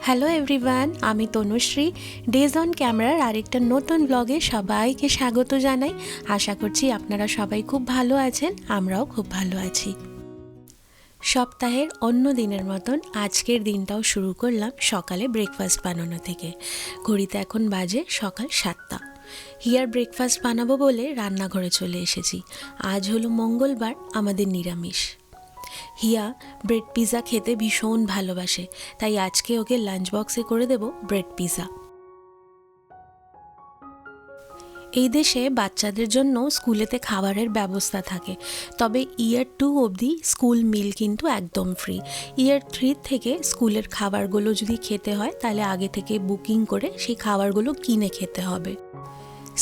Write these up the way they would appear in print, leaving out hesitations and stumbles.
Hello everyone, আমি Tanushree. Days on ক্যামেরার আরেকটা নতুন ব্লগে সবাইকে স্বাগত জানাই। আশা করছি আপনারা সবাই খুব ভালো আছেন, আমরাও খুব ভালো আছি। সপ্তাহের অন্য দিনের মতন আজকের দিনটাও শুরু করলাম সকালে ব্রেকফাস্ট বানানো থেকে। ঘড়িতে এখন বাজে সকাল 7টা। হিয়ার ব্রেকফাস্ট বানাবো বলে রান্নাঘরে চলে এসেছি। আজ হলো মঙ্গলবার, আমাদের নিরামিষ। হিয়া ব্রেড পিৎজা খেতে ভীষণ ভালোবাসে, তাই আজকে ওকে লাঞ্চ বক্সে করে দেব ব্রেড পিৎজা। এই দেশে বাচ্চাদের জন্য স্কুলেতে খাবারের ব্যবস্থা থাকে, তবে ইয়ার 2 অবধি স্কুল মিল কিন্তু একদম ফ্রি। ইয়ার 3 থেকে স্কুলের খাবারগুলো যদি খেতে হয় তাহলে আগে থেকে বুকিং করে সেই খাবারগুলো কিনে খেতে হবে।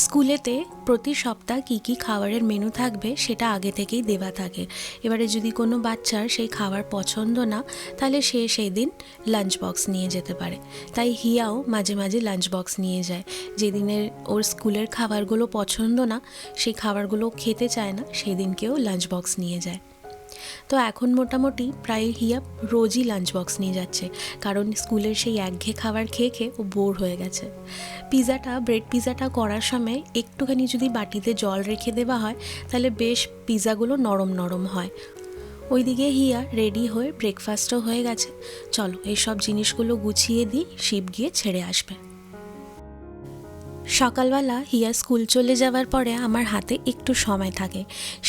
স্কুলেতে প্রতি সপ্তাহ কী কী খাবারের মেনু থাকবে সেটা আগে থেকেই দেওয়া থাকে। এবারে যদি কোনো বাচ্চার সেই খাবার পছন্দ না, তাহলে সে সেই দিন লাঞ্চ বক্স নিয়ে যেতে পারে। তাই হিয়াও মাঝে মাঝে লাঞ্চ বক্স নিয়ে যায়। যেদিনের ওর স্কুলের খাবারগুলো পছন্দ না, সেই খাবারগুলো খেতে চায় না, সেই দিনকেও লাঞ্চ বক্স নিয়ে যায়। তো এখন মোটামুটি প্রায় হিয়া রোজই লাঞ্চ বক্স নিয়ে যাচ্ছে, কারণ স্কুলের সেই একঘেয়ে খাবার খেয়ে খেয়ে ও বোর হয়ে গেছে। ব্রেড পিৎজাটা করার সময় একটুখানি যদি বাটিতে জল রেখে দেওয়া হয় তাহলে বেশ পিৎজাগুলো নরম নরম হয়। ওইদিকে হিয়া রেডি হয়ে ব্রেকফাস্টও হয়ে গেছে। চলো এইসব জিনিসগুলো গুছিয়ে দিই, শিব গিয়ে ছেড়ে আসবে। সকালবেলা হিয়া স্কুল চলে যাওয়ার পরে আমার হাতে একটু সময় থাকে।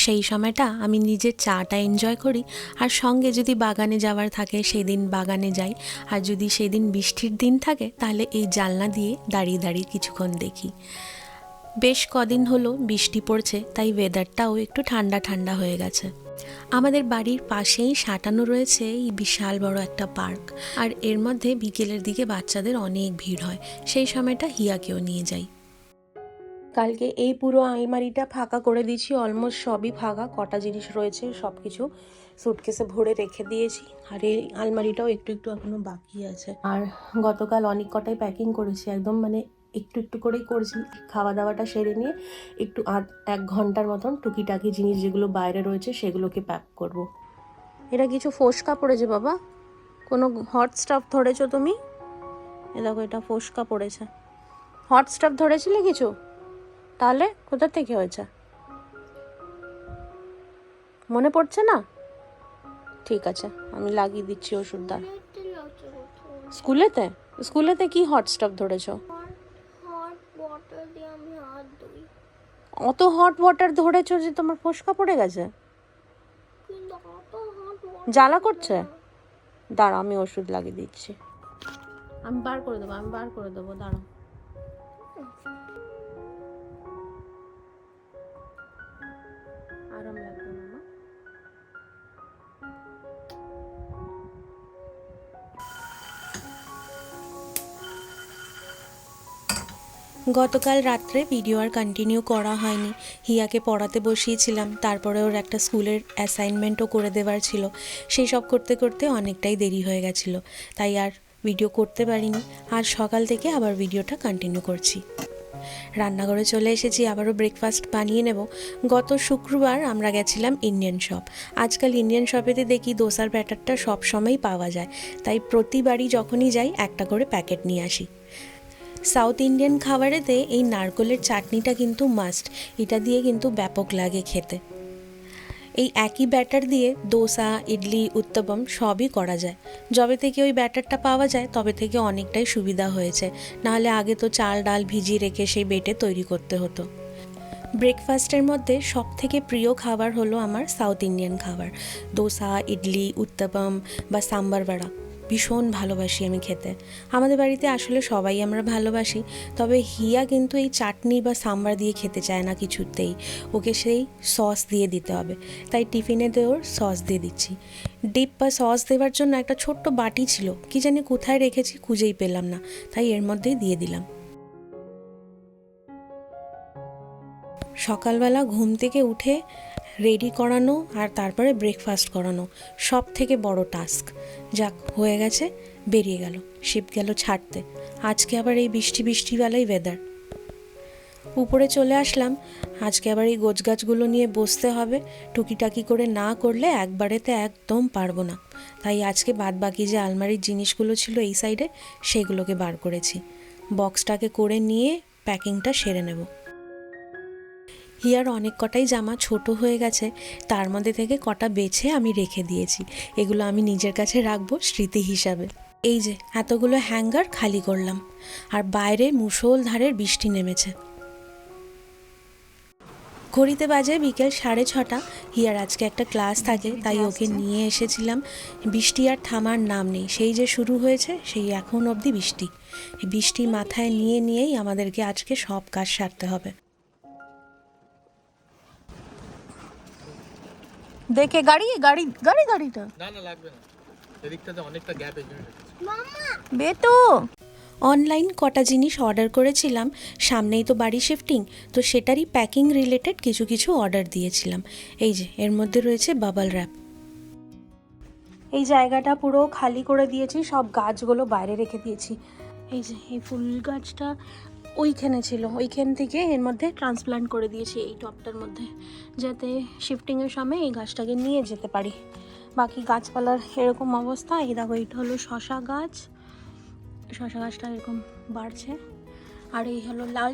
সেই সময়টা আমি নিজের চাটা এনজয় করি, আর সঙ্গে যদি বাগানে যাওয়ার থাকে সেই দিন বাগানে যাই, আর যদি সেই দিন বৃষ্টির দিন থাকে তাহলে এই জানলা দিয়ে দাঁড়িয়ে দাঁড়িয়ে কিছুক্ষণ দেখি। বেশ কদিন হলো বৃষ্টি পড়ছে, তাই ওয়েদারটাও একটু ঠান্ডা ঠান্ডা হয়ে গেছে। আমাদের বাড়ির পাশেই সাঁটানো রয়েছে এই বিশাল বড় একটা পার্ক, আর এর মধ্যে বিকেলের দিকে বাচ্চাদের অনেক ভিড় হয়। সেই সময়টা হিয়াকেও নিয়ে যাই। কালকে এই পুরো আলমারিটা ফাঁকা করে দিয়েছি, অলমোস্ট সবই ফাঁকা। কটা জিনিস রয়েছে সব কিছু সুটকেসে ভরে রেখে দিয়েছি, আর এই আলমারিটাও একটু একটু এখনো বাকি আছে। আর গতকাল অনেক কটাই প্যাকিং করেছি, একদম একটু একটু করেই করেছি। খাওয়া দাওয়াটা সেরে নিয়ে একটু 1 ঘন্টার মতন টুকিটাকি জিনিস যেগুলো বাইরে রয়েছে সেগুলোকে প্যাক করব। এটা কিছু ফোসকা পড়েছে বাবা, কোনো হট স্টাফ ধরেছো তুমি? এ দেখো, এটা ফোসকা পড়েছে। হট স্টাফ ধরেছিলে কিছু? তাহলে কোথা থেকে হয়েছে মনে পড়ছে না? ঠিক আছে, আমি লাগিয়ে দিচ্ছি ওষুধটা। স্কুলেতে স্কুলেতে কি হট স্টাফ ধরেছো? অত হট ওয়াটার ধরেছো যে তোমার ফোসকা পড়ে গেছে? জ্বালা করছে? দাঁড়াও, আমি ওষুধ লাগিয়ে দিচ্ছি। আমি বার করে দেবো, দাঁড়াও। আরাম লাগবে মামা। গতকাল রাত্রে ভিডিও আর কন্টিনিউ করা হয়নি। হিয়াকে পড়াতে বসিয়েছিলাম, তারপরে ওর একটা স্কুলের অ্যাসাইনমেন্টও করে দেওয়ার ছিল। সেই সব করতে করতে অনেকটাই দেরি হয়ে গেছিলো, তাই আর ভিডিও করতে পারিনি। আর সকাল থেকে আবার ভিডিওটা কন্টিনিউ করছি। রান্নাঘরে চলে এসেছি, আবারও ব্রেকফাস্ট বানিয়ে নেব। গত শুক্রবার আমরা গেছিলাম ইন্ডিয়ান শপ। আজকাল ইন্ডিয়ান শপেতে দেখি দোসার ব্যাটারটা সব সময়ই পাওয়া যায়, তাই প্রতিবারই যখনই যাই একটা করে প্যাকেট নিয়ে আসি। সাউথ ইন্ডিয়ান খাবারেতে এই নারকেলের চাটনিটা কিন্তু মাস্ট। এটা দিয়ে কিন্তু ব্যাপক লাগে খেতে। এই একই ব্যাটার দিয়ে দোসা, ইডলি, উত্তপম সবই করা যায়। যবে থেকে ওই ব্যাটারটা পাওয়া যায় তবে থেকে অনেকটাই সুবিধা হয়েছে, নাহলে আগে তো চাল ডাল ভিজিয়ে রেখে সেই বেটে তৈরি করতে হতো। ব্রেকফাস্টের মধ্যে সব থেকে প্রিয় খাবার হলো আমার সাউথ ইন্ডিয়ান খাবার। দোসা, ইডলি, উত্তপম বা সাম্বার বড়া ভীষণ ভালোবাসি আমি খেতে। আমাদের বাড়িতে আসলে সবাই আমরা ভালোবাসি, তবে হিয়া কিন্তু এই চাটনি বা সাম্বার দিয়ে খেতে চায় না কিছুতেই। ওকে সেই সস দিয়ে দিতে হবে, তাই টিফিনেতে ওর সস দিয়ে দিচ্ছি। ডিপ বা সস দেওয়ার জন্য একটা ছোট্ট বাটি ছিল, কি জানি কোথায় রেখেছি, খুঁজেই পেলাম না, তাই এর মধ্যেই দিয়ে দিলাম। সকালবেলা ঘুম থেকে উঠে রেডি করানো আর তারপরে ব্রেকফাস্ট করানো সব থেকে বড় টাস্ক। যাক, হয়ে গেছে, বেরিয়ে গেল, শিপ গেল ছাড়তে। আজকে আবার এই বৃষ্টিবেলাই ওয়েদার। উপরে চলে আসলাম, আজকে আবার এই গোছগাছগুলো নিয়ে বসতে হবে, টুকিটাকি করে না করলে একবারেতে একদম পারবো না। তাই আজকে বাদ বাকি যে আলমারির জিনিসগুলো ছিল এই সাইডে সেগুলোকে বার করেছি। বক্সটাকে করে নিয়ে প্যাকিংটা সেরে নেব। হিয়ার অনেক কটাই জামা ছোট হয়ে গেছে, তার মধ্যে থেকে কটা বেছে আমি রেখে দিয়েছি। এগুলো আমি নিজের কাছে রাখবো স্মৃতি হিসাবে। এই যে এতগুলো হ্যাঙ্গার খালি করলাম, আর বাইরে মুষলধারের বৃষ্টি নেমেছে। ঘড়িতে বাজে বিকেল 6:30। হিয়ার আজকে একটা ক্লাস থাকে, তাই ওকে নিয়ে এসেছিলাম। বৃষ্টি আর থামার নাম নেই, সেই যে শুরু হয়েছে সেই এখন অবধি বৃষ্টি। বৃষ্টি মাথায় নিয়েই আমাদেরকে আজকে সব কাজ সারতে হবে। দেখে গাড়িটা না লাগবে না, এদিকটাতে অনেকটা গ্যাপ এই জন্য রেখেছি। বেতু অনলাইন কটা জিনিস অর্ডার করেছিলাম, সামনেই তো বাড়ি শিফটিং, তো সেটারই প্যাকিং রিলেটেড কিছু অর্ডার দিয়েছিলাম। এই যে এর মধ্যে রয়েছে বাবল র্যাপ। এই জায়গাটা পুরো খালি করে দিয়েছি, সব গাছগুলো বাইরে রেখে দিয়েছি। এই যে এই ফুল গাছটা ওইখানে ছিল, ওইখান থেকে এর মধ্যে ট্রান্সপ্লান্ট করে দিয়েছি এই টবটার মধ্যে, যাতে শিফটিংয়ের সময় এই গাছটাকে নিয়ে যেতে পারি। বাকি গাছপালার এরকম অবস্থা। এই দেখো, এইটা হলো শশা গাছটা এরকম বাড়ছে। আর এই হলো লাল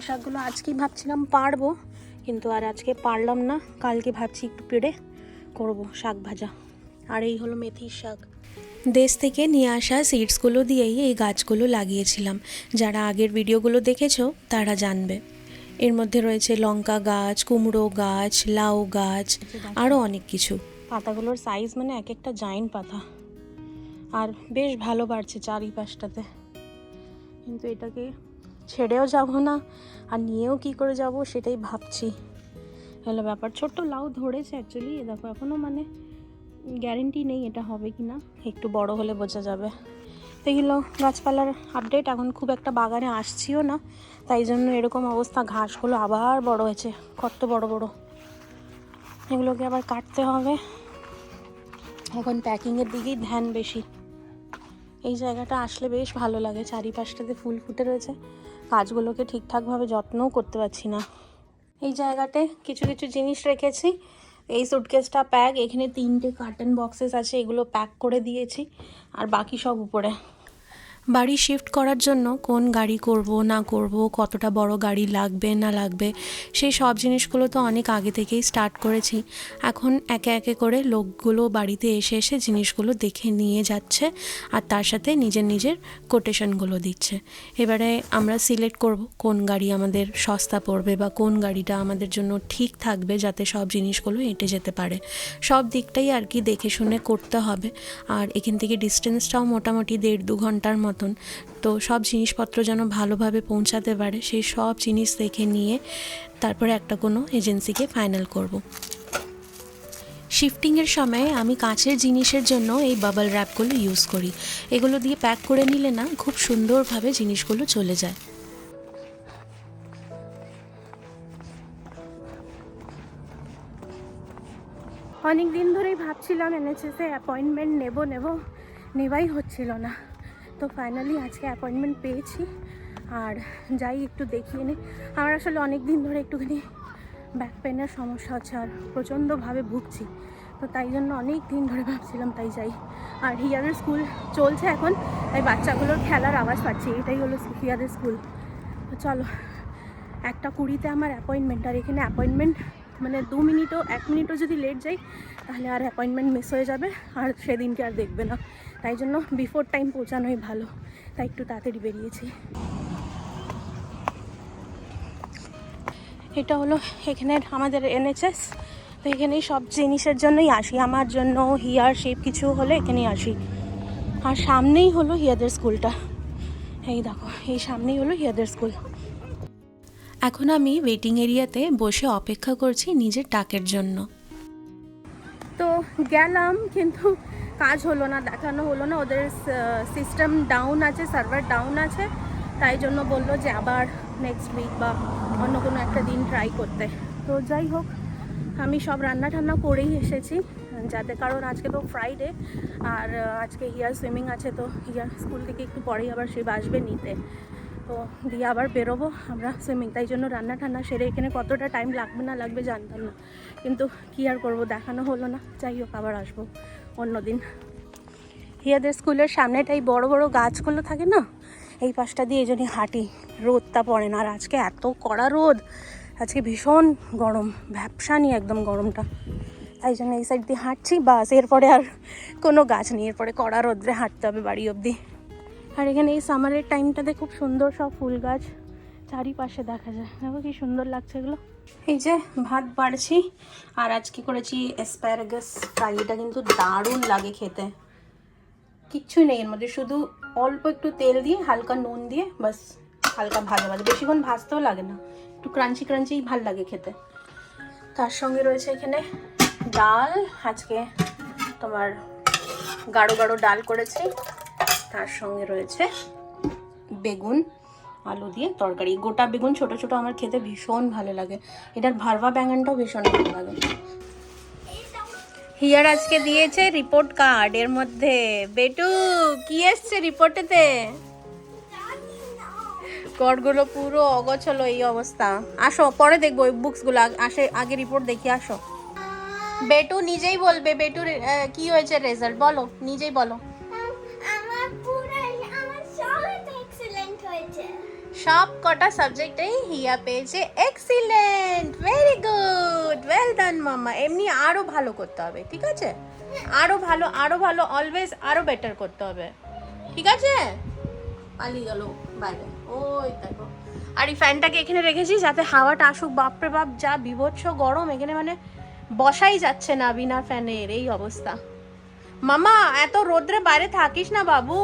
শাকগুলো আজকেই ভাবছিলাম পারবো, কিন্তু আর আজকে পারলাম না। কালকে ভাবছি একটু পেড়ে করবো শাক ভাজা। আর এই হলো মেথির শাক। দেশ থেকে নিয়ে আসা সিডসগুলো দিয়েই এই গাছগুলো লাগিয়েছিলাম। যারা আগের ভিডিওগুলো দেখেছো তারা জানবে। এর মধ্যে রয়েছে লঙ্কা গাছ, কুমড়ো গাছ, লাউ গাছ, আরও অনেক কিছু। পাতাগুলোর সাইজ মানে এক একটা জায়েন্ট পাতা, আর বেশ ভালো বাড়ছে চারিপাশটাতে। কিন্তু এটাকে ছেড়েও যাব না, আর নিয়েও কি করে যাব সেটাই ভাবছি, হলো ব্যাপার। ছোট্ট লাউ ধরেছে অ্যাকচুয়ালি, এ দেখো এখনও মানে গ্যারেন্টি নেই এটা হবে কি না, একটু বড় হলে বোঝা যাবে। এগুলো গাছপালার আপডেট। এখন খুব একটা বাগানে আসছিও না, তাই জন্য এরকম অবস্থা। ঘাসগুলো আবার বড় হয়েছে, কত বড় এগুলোকে আবার কাটতে হবে। এখন প্যাকিংয়ের দিকেই ধ্যান বেশি। এই জায়গাটা আসলে বেশ ভালো লাগে, চারিপাশটাতে ফুল ফুটে রয়েছে। গাছগুলোকে ঠিকঠাকভাবে যত্নও করতে পারছি না। এই জায়গাতে কিছু জিনিস রেখেছি। এই সুটকেসটা প্যাক, এখানে 3টে কার্টন বক্সেস আছে, এগুলো প্যাক করে দিয়েছি। আর বাকি সব উপরে। বাড়ি শিফট করার জন্য কোন গাড়ি করব না করব, কতটা বড় গাড়ি লাগবে না লাগবে, সেই সব জিনিসগুলো তো অনেক আগে থেকেই স্টার্ট করেছি। এখন একে একে করে লোকগুলো বাড়িতে এসে জিনিসগুলো দেখে নিয়ে যাচ্ছে, আর তার সাথে নিজের কোটেশনগুলো দিচ্ছে। এবারে আমরা সিলেক্ট করব কোন গাড়ি আমাদের সস্তা পড়বে বা কোন গাড়িটা আমাদের জন্য ঠিক থাকবে, যাতে সব জিনিসগুলো এঁটে যেতে পারে। সব দিকটাই আর কি দেখে শুনে করতে হবে। আর এখান থেকে ডিস্টেন্সটাও মোটামুটি 1.5-2 ঘন্টার মতন। তো সব জিনিসপত্র যেন ভালোভাবে পৌঁছাতে পারে, সেই সব জিনিস দেখে নিয়ে তারপরে একটা কোনো এজেন্সিকে ফাইনাল করব। শিফটিংয়ের সময় আমি কাঁচের জিনিসের জন্য এই বাবল র্যাপগুলো ইউজ করি। এগুলো দিয়ে প্যাক করে নিলে না খুব সুন্দরভাবে জিনিসগুলো চলে যায়। অনেক দিন ধরেই ভাবছিলাম NHS-এ অ্যাপয়েন্টমেন্ট নেওয়াই হচ্ছিল না। তো ফাইনালি আজকে অ্যাপয়েন্টমেন্ট পেয়েছি, আর যাই একটু দেখিয়ে নিই। আমার আসলে অনেক দিন ধরে একটুখানি ব্যাক পেনের সমস্যা হচ্ছে, আর প্রচণ্ডভাবে ভুগছি। তো তাই জন্য অনেক দিন ধরে ভাবছিলাম তাই যাই। আর হিয়ারের স্কুল চলছে এখন, তাই বাচ্চাগুলোর খেলার আওয়াজ পাচ্ছি। এটাই হলো হিয়ারের স্কুল। তো চলো, 1:20-তে আমার অ্যাপয়েন্টমেন্ট। আর এখানে অ্যাপয়েন্টমেন্ট মানে 2 মিনিটও 1 মিনিটও যদি লেট যাই তাহলে আর অ্যাপয়েন্টমেন্ট মিস হয়ে যাবে, আর সেদিনকে আর দেখবে না। তাই জন্য বিফোর টাইম পৌঁছানোই ভালো, তাই একটু তাড়াতাড়ি বেরিয়েছি। এটা হলো এখানের আমাদের NHS। তো এখানেই সব জিনিসের জন্যই আসি, আমার জন্য, হিয়ার শেপ কিছু হলে এখানেই আসি। আর সামনেই হলো হিয়াদের স্কুলটা। এই দেখো, এই সামনেই হলো হিয়াদের স্কুল। এখন আমি ওয়েটিং এরিয়াতে বসে অপেক্ষা করছি নিজের ডাকের জন্য। তো গেলাম, কিন্তু কাজ হলো না, দেখানো হলো না। ওদের সিস্টেম ডাউন আছে, সার্ভার ডাউন আছে, তাই জন্য বললো যে আবার নেক্সট উইক বা অন্য কোনো একটা দিন ট্রাই করতে। তো যাই হোক, আমি সব রান্না টান্না করেই এসেছি, যাতে কারণ আজকে তো ফ্রাইডে, আর আজকে হিয়ার সুইমিং আছে। তো হিয়ার স্কুল থেকে একটু পরেই আবার সে আসবে নিতে। তো দিয়ে আবার বেরোবো আমরা সুইমিং, তাই জন্য রান্না ঠান্না সেরে এখানে কতটা টাইম লাগবে না লাগবে জানতাম না, কিন্তু কী আর করবো, দেখানো হলো না। যাই হোক, আবার আসবো অন্যদিন। হিয়াদের স্কুলের সামনেটাই বড় বড় গাছগুলো থাকে না, এই পাশটা দিয়ে এই জন্যই হাঁটি, রোদটা পড়ে না। আর আজকে এত কড়া রোদ, আজকে ভীষণ গরম, ভ্যাপসা নিয়ে একদম গরমটা, তাই জন্য এই সাইড দিয়ে হাঁটছি। বাস, এরপরে আর কোনো গাছ নেই, এরপরে কড়া রোদ্রে হাঁটতে হবে বাড়ি অবধি। আর এখানে এই সামারের টাইমটাতে খুব সুন্দর সব ফুল গাছ চারিপাশে দেখা যায়, দেখো কি সুন্দর লাগছে এগুলো। এই যে ভাত বাড়ছি, আর আজকে করেছি অ্যাসপ্যারাগাস ফ্রাই। এটা কিন্তু দারুণ লাগে খেতে, কিচ্ছুই নেই এর মধ্যে, শুধু অল্প একটু তেল দিয়ে হালকা নুন দিয়ে বাস হালকা ভাজা ভাজা, বেশিক্ষণ ভাজতেও লাগে না, একটু ক্রাঞ্চি ক্রাঞ্চিই ভাল লাগে খেতে। তার সঙ্গে রয়েছে এখানে ডাল, আজকে তোমার গাঢ় গাঢ় ডাল করেছি। তার সঙ্গে রয়েছে বেগুন আলু দিয়ে তরকারি, গোটা বেগুন ছোট ছোট আমার খেতে ভীষণ ভালো লাগে, এটার ভারবা ব্যাঙনটাও ভীষণ ভালো লাগে। হিয়ার আজকে দিয়েছে রিপোর্ট কার্ড, এর মধ্যে বেটু কি এসছে রিপোর্টেতে? কার্ডগুলো পুরো অগোছলো এই অবস্থা। আসো পরে দেখবো ওই বুকসগুলো, আগে রিপোর্ট দেখি। আসো, বেটু নিজেই বলবে বেটুর কি হয়েছে রেজাল্ট, বলো নিজেই বলো। সব কটা সাবজেক্টেই হিয়া পেয়েছে excellent, very good, well done mamma. এমনি আরো ভালো করতে হবে, ঠিক আছে? আরো ভালো অলওয়েজ আরো বেটার করতে হবে, ঠিক আছে? পালিয়ে গেল বাইরে, ওই দেখো। আর এই ফ্যানটাকে এখানে রেখেছি যাতে হাওয়াটা আসুক। বাপরে বাপ, যা বিভৎস গরম এখানে, মানে বসাই যাচ্ছে না বিনা ফ্যানের, এই অবস্থা। মামা এত রোদ্রে বাইরে থাকিস না বাবু।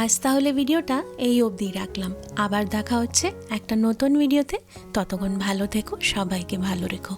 আজ তাহলে ভিডিওটা এই অবধি রাখলাম, আবার দেখা হচ্ছে একটা নতুন ভিডিওতে। ততক্ষণ ভালো থেকো, সবাইকে ভালো রেখো।